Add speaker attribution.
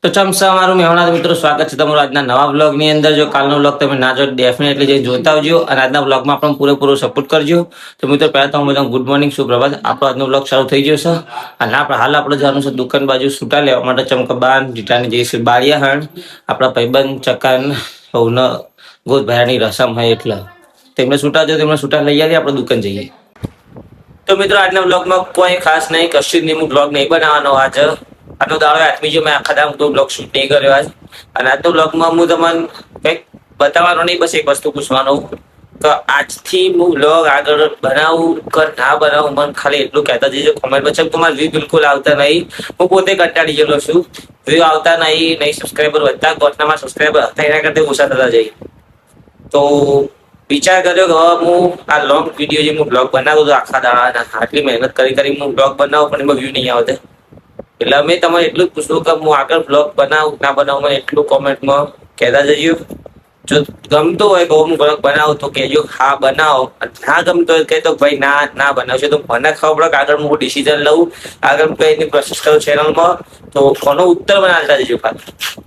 Speaker 1: તો ચમસા મારું મહેમાન મિત્રો સ્વાગત છે તમારું આજના નવા બ્લોગની અંદર. જો કાલનો બ્લોગ તમે ના જો ડેફિનેટલી જઈને જોતા આવજો અને આજના બ્લોગમાં પણ પૂરેપૂરો સપોર્ટ કરજો. તો મિત્રો પહેલા તો હું બધા ગુડ મોર્નિંગ સુપ્રભાત. આપણો આજનો બ્લોગ ચાલુ થઈ ગયો છે અને હાલ આપણે જવાનું છે દુકાન બાજુ છૂટા લેવા માટે. ચમકબાન જીટાની જઈશું બાળિયાહાણ. આપણા ભાઈબંધ ચકાન બહુને ગોદ ભરાની રસમ હોય એટલે તેમને છૂટા જો તેમને છૂટા લઈ આવીએ, આપણે દુકાન જઈએ. તો મિત્રો આજના બ્લોગમાં કોઈ ખાસ નહીં, કશું જ નહીં. હું બ્લોગ નહીં બનાવવાનો આજે. આજનો દાડો આત્મી જો મેં આખા દામ તો બ્લોગ શૂટ નહીં કર્યો આજ. અને આજનો બ્લોગમાં હું તમને કંઈક બતાવવાનો નહીં, બસ એક વસ્તુ પૂછવાનું કે આજથી હું બ્લોગ આગળ બનાવું કે ના બનાવું. મને ખાલી એટલું કહેતા જઈજો કોમેન્ટ પર. તમારા વ્યૂ બિલકુલ આવતા નહીં. હું પોતે કંટાળી ગયેલો છું. વ્યૂ આવતા નહીં સબસ્ક્રાઈબર વધતા ગોઠનામાં સબસ્ક્રાઈબર હતા એના કરતા ઓછા થતા જાય. તો વિચાર કર્યો કે હવે હું આ લોંગ વિડીયો જે હું બ્લોગ બનાવું તો આખા દાડા આટલી મહેનત કરી હું બ્લોગ બનાવું પણ એમાં વ્યૂ નહીં આવતા. એટલે અમે તમારે એટલું જ પૂછવું કે હું આગળ બ્લોગ બનાવું ના બનાવું, મને એટલું કોમેન્ટમાં કહેતા જજો. જો ગમતો હોય કે હું બ્લોગ બનાવું તો કહેજો હા બનાવો, ના ગમતો હોય કહેતો ભાઈ ના બનાવશે. તો મને ખબર પડે કે આગળ હું ડિસિઝન લઉં, આગળ કઈ પ્રોસેસ કરું ચેનલમાં. તો કોનો ઉત્તર મને આવતા જજો ખાલી.